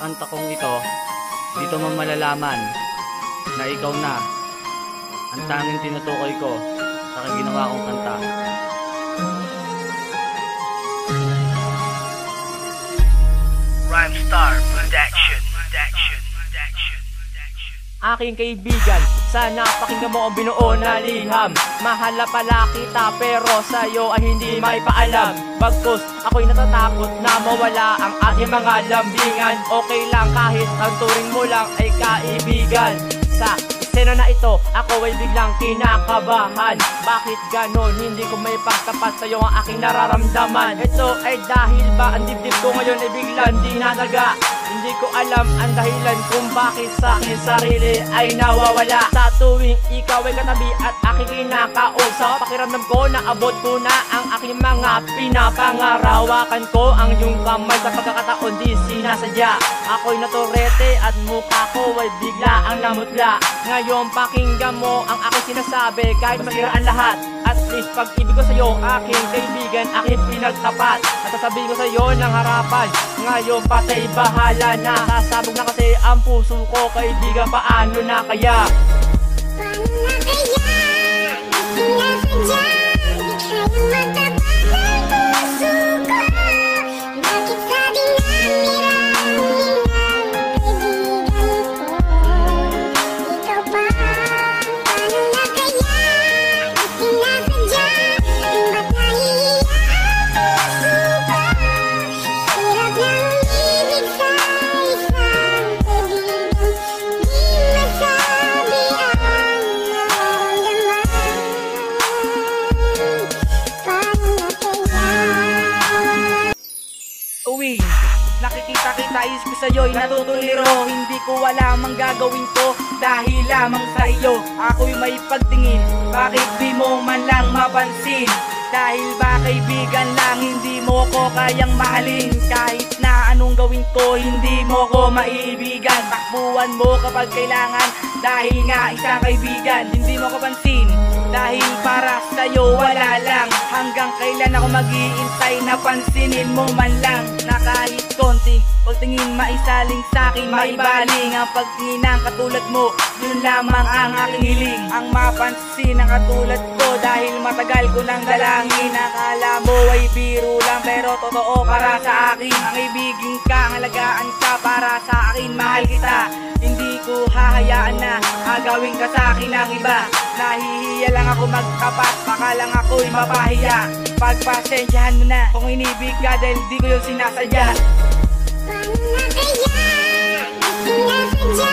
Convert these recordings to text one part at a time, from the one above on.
kanta kong ito, dito mo malalaman na ikaw na ang tanging tinutukoy ko sa ginawa kong kanta. Rhymestar Production. Aking kaibigan, sana pakinggan mo ang binuo na liham. Mahal na pala kita pero sa'yo ay hindi may paalam. Bagkus ako'y natatakot na mawala ang aking mga lambingan. Okay lang kahit ang turing mo lang ay kaibigan. Sa eksena na ito, ako ay biglang kinakabahan. Bakit ganon? Hindi ko may pagtapat sa'yo ang aking nararamdaman. Ito ay dahil ba ang dibdib ko ngayon ay biglang dinadaga. Hindi ko alam ang dahilan kung bakit sa aking sarili ay nawawala. Sa tuwing ikaw ay katabi at aking kinakausap, pakiramdam ko na abot ko na ang aking mga pinapangarawakan ko ang iyong kamay sa pagkakataon di sinasadya. Ako'y naturete at mukha ko ay bigla ang namutla. Ngayon pakinggan mo ang aking sinasabi kahit masiraan lahat. At least pag-ibig ko sa'yo, aking kaibigan, aking pinagtapat. At sasabihin ko sa'yo ng harapan, ngayon patay bahala na. Sasabog na kasi ang puso ko, kaibigan, paano na kaya? Paano na kaya? Sinasadya, di kayang matapakan puso ko. Bakit sabi na mirahin ang kaibigan ko? Ikaw ba? Paano na kaya? Sinasadya, ba't nahihiya ang puso ko? Hirap na umibig sa isang kaibigan, di masabi ang nararamdaman. Paano na kaya? Uwing, nakikita-kita is ko sa'yo'y natutuliro. Hindi ko alam ang gagawin ko dahil lamang sa iyo. Ako'y may pagtingin, bakit di mo man lang mapansin? Dahil ba kaibigan lang, hindi mo ko kayang mahalin. Kahit na anong gawin ko, hindi mo ko maiibigan. Takbuhan mo kapag kailangan, dahil nga isang kaibigan. Hindi mo ko pansin, dahil para sa'yo wala lang. Hanggang kailan ako mag-iintay na pansinin mo man lang. Na kahit konti, pagtingin maisaling sa'kin, maibaling ang pagtingin ng katulad mo. Yun lamang ang aking hiling, ang mapansin ang katulad ko. Dahil matagal ko nang dalangin, akala mo ay biro lang pero totoo para sa akin. Ang ibigin ka, ang alagaan ka para sa akin, mahal kita. Hindi ko hahayaan na agawin ka sa akin ng iba. Nahihiya lang ako magtapat, baka lang ako'y mapahiya. Pagpasensyahan mo na kung inibig ka dahil di ko yung sinasadya. Paano na kaya? Sinasadya,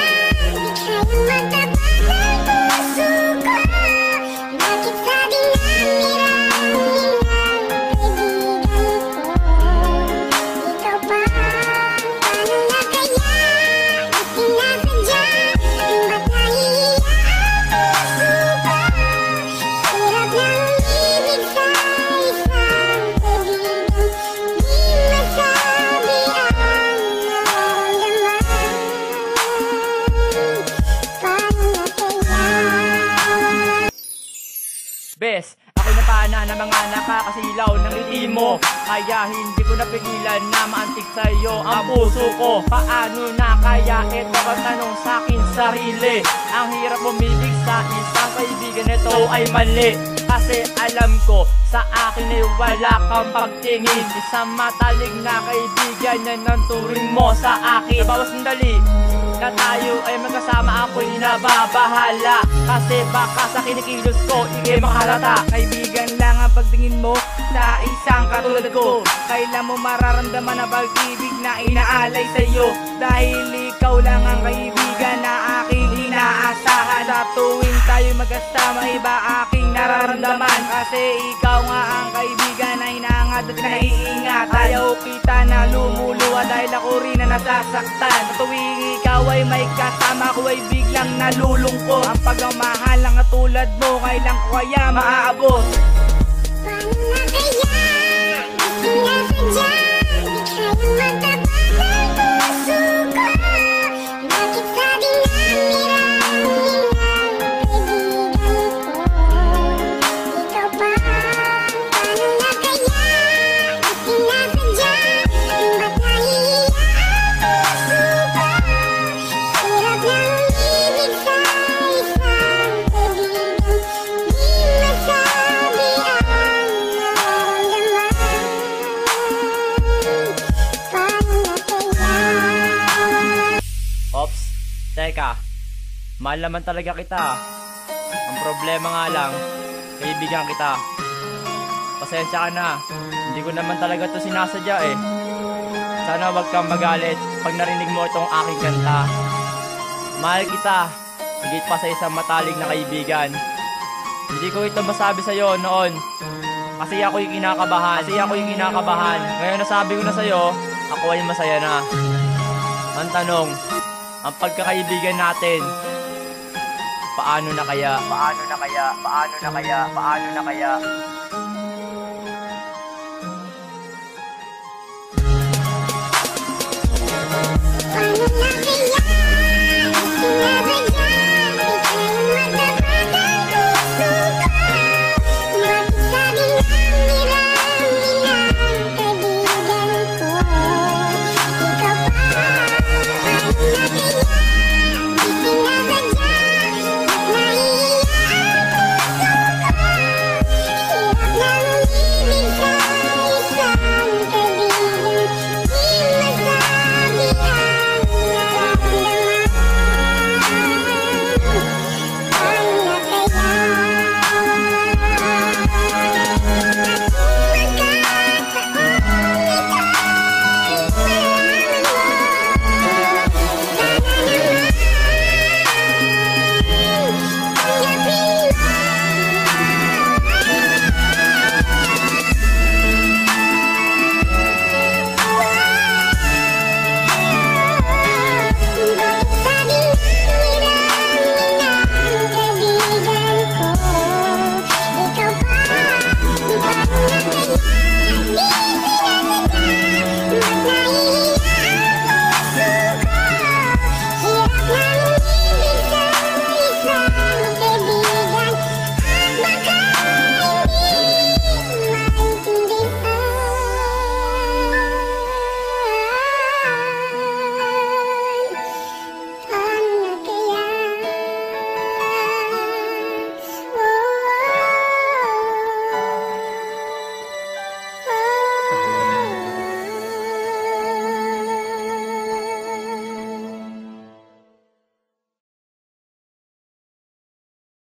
di kayang matapakan puso ko. Bakit sabi na mirahin ang kaibigan ko? Ikaw ba? Paano na kaya? Sinasadya, ba't nahihiya ang puso ko? Hirap na umibig sa isang kaibigan, di masabi ang nararamdaman. Paano na kaya? Bes, ako'y napana ng mga nakakasilaw ng ngiti mo. Kaya hindi ko napigilan na maantig sa'yo ang puso ko. Paano na kaya? Ito ang tanong sa'kin sarili. Ang hirap umibig sa isang kaibigan, ito ay mali. Kasi alam ko sa akin ay wala kang pagtingin. Isang matalig na kaibigan, yan ang turing mo sa akin. Bawas sandali na tayo ay magkasama, ako'y nababahala. Kasi baka sa kinikilos ko, ikay makalata. Kaibigan lang ang pagtingin mo sa isang katulad ko. Kailan mo mararamdaman ang pag-ibig na inaalay sa'yo? Dahil ikaw lang ang kaibigan na aking inaasahan. Sa tuwing tayo magkasama, iba aking nararamdaman. Kasi ikaw nga ang kaibigan na inaangat at naiingat. Ayaw kita na lumuluwa dahil ako rin na nasasaktan. Sa tuwing ikaw ay may kasama, ko ay biglang nalulungkot. Ang pagmamahal ng katulad mo, kailan ko kaya maaabot? Paano na kaya? Sinasadya, di kayang matapakan puso ko. Bakit sabi na mirahin ang kaibigan ko? Ikaw ba? Paano na kaya? Sinasadya, ba't nahihiya ang puso teka. Mahal naman talaga kita. Ang problema nga lang, kaibigan kita. Pasensya ka na. Hindi ko naman talaga to sinasadya eh. Sana wag kang magalit pag narinig mo itong aking kanta. Mahal kita, higit pa sa isang matalik na kaibigan. Hindi ko ito masabi sa'yo noon. Kasi ako yung kinakabahan. Ngayon nasabi ko na sa'yo, ako ay masaya na. Ang tanong, ang pagkakaibigan natin, paano na kaya?